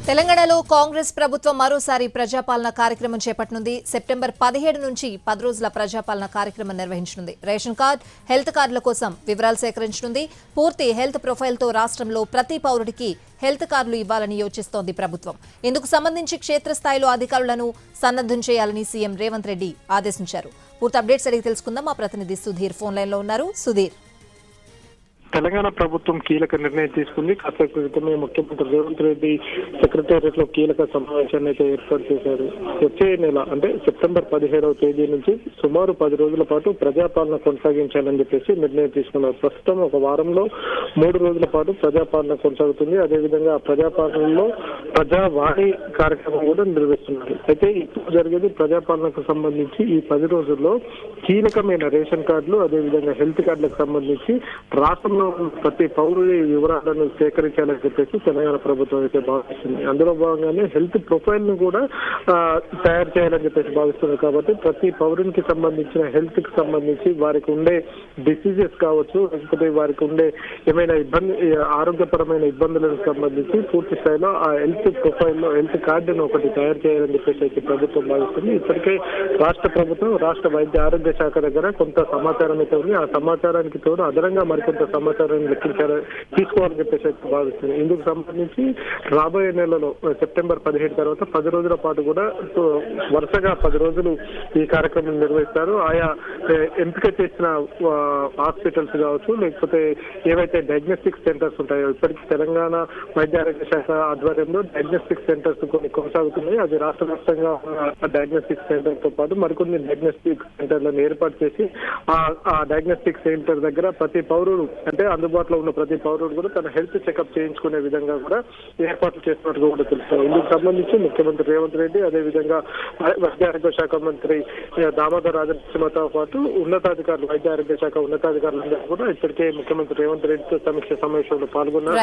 తెలంగాణలో కాంగ్రెస్ ప్రభుత్వం మరోసారి ప్రజాపాలన కార్యక్రమం చేపట్టనుంది. సెప్టెంబర్ 17 నుంచి 10 రోజుల ప్రజాపాలన కార్యక్రమం నిర్వహించనుంది. రేషన్ కార్డు, హెల్త్ కార్డుల కోసం వివరాలు సేకరించనుంది. పూర్తి హెల్త్ ప్రొఫైల్తో రాష్ట్రంలో ప్రతి పౌరుడికి హెల్త్ కార్డులు ఇవ్వాలని యోచిస్తోంది ప్రభుత్వం. ఇందుకు సంబంధించి క్షేత్రస్థాయిలో అధికారులను సన్నద్ధం చేయాలని సీఎం రేవంత్ రెడ్డి ఆదేశించారు. పూర్తి అప్డేట్స్ అడిగి తెలుసుకుందాం. మా ప్రతినిధి సుధీర్ ఫోన్ లైన్ లో ఉన్నారు. సుధీర్, తెలంగాణ ప్రభుత్వం కీలక నిర్ణయం తీసుకుంది. కాసేపు క్రితమే ముఖ్యమంత్రి రేవంత్ రెడ్డి సెక్రటేరియట్ లో కీలక సమావేశాన్ని అయితే ఏర్పాటు చేశారు. వచ్చే నెల అంటే సెప్టెంబర్ 17వ తేదీ నుంచి సుమారు 10 రోజుల పాటు ప్రజాపాలన కొనసాగించాలని చెప్పేసి నిర్ణయం తీసుకున్నారు. ప్రస్తుతం ఒక వారంలో 3 రోజుల పాటు ప్రజాపాలన కొనసాగుతుంది. అదేవిధంగా ప్రజాపాలనలో ప్రజావాణి కార్యక్రమం కూడా నిర్వహిస్తున్నారు. అయితే ఇప్పుడు జరిగేది ప్రజాపాలనకు సంబంధించి ఈ 10 రోజుల్లో కీలకమైన రేషన్ కార్డులు, అదేవిధంగా హెల్త్ కార్డులకు సంబంధించి రాష్ట్రంలో ప్రతి పౌరుడి వివరాలను సేకరించాలని చెప్పేసి తెలంగాణ ప్రభుత్వం అయితే భావిస్తుంది. అందులో భాగంగానే హెల్త్ ప్రొఫైల్ ను కూడా తయారు చేయాలని చెప్పేసి భావిస్తుంది. కాబట్టి ప్రతి పౌరునికి సంబంధించిన హెల్త్ కి సంబంధించి వారికి ఉండే డిసీజెస్ కావచ్చు, లేకపోతే వారికి ఉండే ఏమైనా ఆరోగ్యపరమైన ఇబ్బందులకు సంబంధించి పూర్తి స్థాయిలో ఆ హెల్త్ ప్రొఫైల్లో హెల్త్ కార్డును ఒకటి తయారు చేయాలని చెప్పేసి అయితే ప్రభుత్వం భావిస్తుంది. ఇప్పటికే రాష్ట్ర ప్రభుత్వం, రాష్ట్ర వైద్య ఆరోగ్య శాఖ దగ్గర కొంత సమాచారం అయితే ఉంది. ఆ సమాచారానికి తోడు అదనంగా మరికొంత సమాచారాన్ని తీసుకోవాలని చెప్పేసి భావిస్తుంది. ఇందుకు సంబంధించి రాబోయే నెలలో సెప్టెంబర్ 17 తర్వాత 10 రోజుల పాటు కూడా వరుసగా 10 రోజులు ఈ కార్యక్రమం నిర్వహిస్తారు. ఆయా ఎంపిక చేసిన హాస్పిటల్స్ కావచ్చు, లేకపోతే ఏవైతే డయాగ్నోస్టిక్ సెంటర్స్ ఉంటాయో, ఇప్పటికీ తెలంగాణ వైద్య ఆరోగ్య శాఖ ఆధ్వర్యంలో డయాగ్నోస్టిక్ సెంటర్స్ కొన్ని కొనసాగుతున్నాయి. అది రాష్ట్ర వ్యాప్తంగా డయాగ్నోస్టిక్ సెంటర్ తో పాటు మరికొన్ని డయాగ్నోస్టిక్ సెంటర్లను ఏర్పాటు చేసి ఆ డయాగ్నోస్టిక్ సెంటర్ దగ్గర ప్రతి పౌరుడు అంటే అందుబాటులో ఉన్న ప్రతి పౌరుడు కూడా తన హెల్త్ చెకప్ చేయించుకునే విధంగా కూడా ఏర్పాట్లు చేస్తున్నట్టు కూడా తెలుస్తారు. ఇందుకు సంబంధించి ముఖ్యమంత్రి రేవంత్ రెడ్డి, అదేవిధంగా వైద్య ఆరోగ్య శాఖ మంత్రి దామోదర్ రాజనరసింహతో పాటు ఉన్నతాధికారులు, వైద్య ఆరోగ్య శాఖ ఉన్నతాధికారులందరూ కూడా ఇప్పటికే ముఖ్యమంత్రి రేవంత్ రెడ్డితో సమీక్ష సమావేశంలో పాల్గొన్నారు.